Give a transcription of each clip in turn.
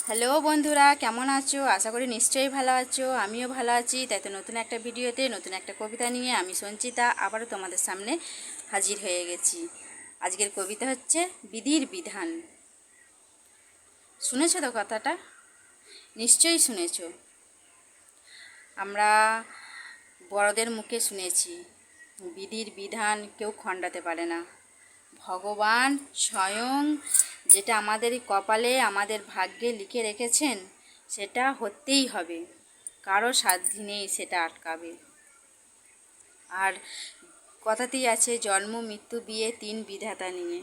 Hello বন্ধুরা, কেমন আছো? আশা করি নিশ্চয়ই ভালো আছো। আমিও ভালো আছি। তাই তো নতুন একটা ভিডিওতে নতুন একটা কবিতা নিয়ে আমি সঞ্চিতা আবারও তোমাদের সামনে হাজির হয়ে গেছি। আজকের কবিতা হচ্ছে বিধির বিধান। শুনেছো তো কথাটা? নিশ্চয়ই শুনেছো। আমরা বড়দের মুখে শুনেছি, বিধির বিধান কেউ খণ্ডাতে পারে না। ভগবান স্বয়ং যেটা আমাদের কপালে আমাদের ভাগ্যে লিখে রেখেছেন সেটা হতেই হবে, কারো সাধ্য নেই সেটা আটকাবে। আর কথাতেই আছে, জন্ম মৃত্যু বিয়ে তিন বিধাতা নিয়ে।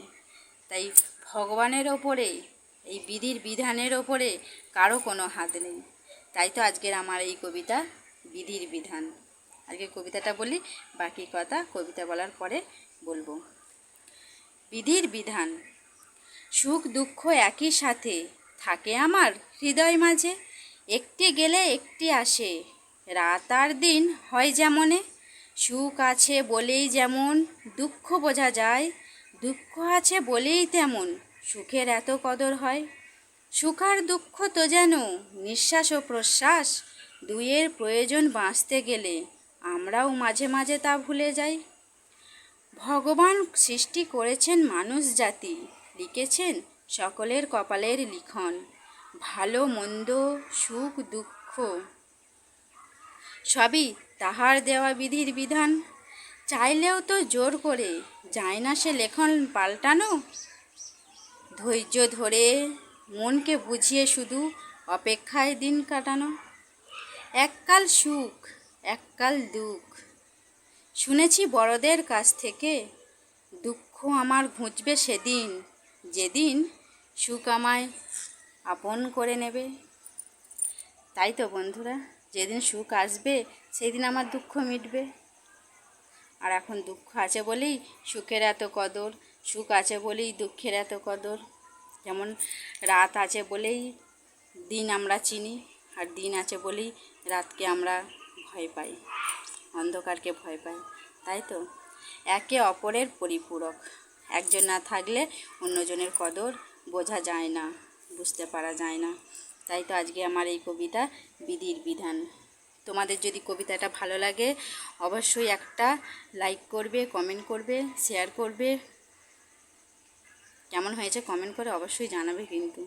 তাই ভগবানের ওপরে, এই বিধির বিধানের ওপরে কারো কোনো হাত নেই। তাই তো আজকের আমার এই কবিতা বিধির বিধান। আজকে কবিতাটা বলি, বাকি কথা কবিতা বলার পরে বলবো। বিধির বিধান। সুখ দুঃখ একই সাথে থাকে আমার হৃদয় মাঝে, একটি গেলে একটি আসে, রাত আর দিন হয় যেমনে। সুখ আছে বলেই যেমন দুঃখ বোঝা যায়, দুঃখ আছে বলেই তেমন সুখের এত কদর হয়। সুখ আর দুঃখ তো যেন নিঃশ্বাস ও প্রশ্বাস, দুইয়ের প্রয়োজন বাঁচতে গেলে আমরাও মাঝে মাঝে তা ভুলে যাই। ভগবান সৃষ্টি করেছেন মানুষ জাতি, লিখেছেন সকলের কপালের লিখন। ভালো মন্দ সুখ দুঃখ সবই তাহার দেওয়া বিধির বিধান। চাইলেও তো জোর করে যায় না সে লেখন পাল্টানো। ধৈর্য ধরে মনকে বুঝিয়ে শুধু অপেক্ষায় দিন কাটানো। এককাল সুখ এককাল দুঃখ শুনেছি বড়দের কাছ থেকে, দুঃখ আমার ঘুচবে সেদিন, যেদিন সুখ আমায় আপন করে নেবে। তাই তো বন্ধুরা, যেদিন সুখ আসবে সেদিন আমার দুঃখ মিটবে। আর এখন দুঃখ আছে বলেই সুখের এত কদর, সুখ আছে বলেই দুঃখের এত কদর। যেমন রাত আছে বলেই দিন আমরা চিনি, আর দিন আছে বলেই রাতকে আমরা ভয় পাই, অন্ধকারকে ভয় পাই। তাই তো একে অপরের পরিপূরক, একজন না থাকলে অন্যজনের কদর বোঝা যায় না, বুঝতে পারা যায় না। তাই তো আজকে আমার এই কবিতা বিধির বিধান। তোমাদের যদি কবিতাটা ভালো লাগে অবশ্যই একটা লাইক করবে, কমেন্ট করবে, শেয়ার করবে। কেমন হয়েছে কমেন্ট করে অবশ্যই জানাবে। কিন্তু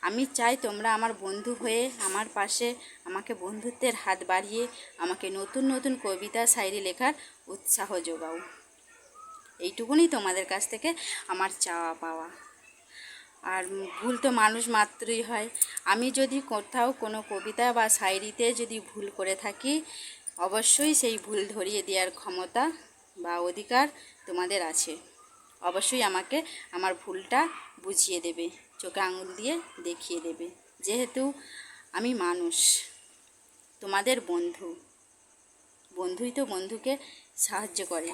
আমি চাই তোমরা আমার বন্ধু হয়ে আমার পাশে আমাকে বন্ধুত্বের হাত বাড়িয়ে আমাকে নতুন নতুন কবিতা শায়রি লেখার উৎসাহ যোগাও। এইটুকুনি তোমাদের কাছ থেকে আমার চাওয়া পাওয়া। আর ভুল তো মানুষ মাত্রই হয়। আমি যদি কোথাও কোনো কবিতা বা শায়রিতে যদি ভুল করে থাকি অবশ্যই সেই ভুল ধরিয়ে দেওয়ার ক্ষমতা বা অধিকার তোমাদের আছে। অবশ্যই আমাকে আমার ভুলটা বুঝিয়ে দেবে, চোখে আঙুল দিয়ে দেখিয়ে দেবে। যেহেতু আমি মানুষ, তোমাদের বন্ধু, বন্ধুই তো বন্ধুকে সাহায্য করে।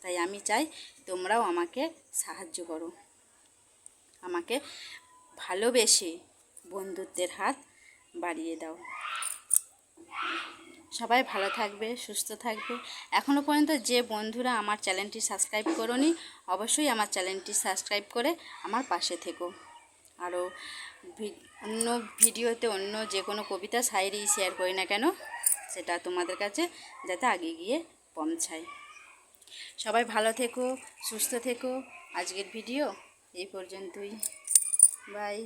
তাই আমি চাই তোমরাও আমাকে সাহায্য করো, আমাকে ভালোবেসে বন্ধুত্বের হাত বাড়িয়ে দাও। সবাই ভালো থাকবে, সুস্থ থাকবে। এখনও পর্যন্ত যে বন্ধুরা আমার চ্যানেলটি সাবস্ক্রাইব করোনি অবশ্যই আমার চ্যানেলটি সাবস্ক্রাইব করে আমার পাশে থেকো। আরও অন্য ভিডিওতে অন্য যে কোনো কবিতা শায়রি শেয়ার করি না কেন সেটা তোমাদের কাছে যাতে আগে গিয়ে পৌঁছায়। সবাই ভালো থেকো, সুস্থ থেকো। আজকের ভিডিও এই পর্যন্তই। বাই।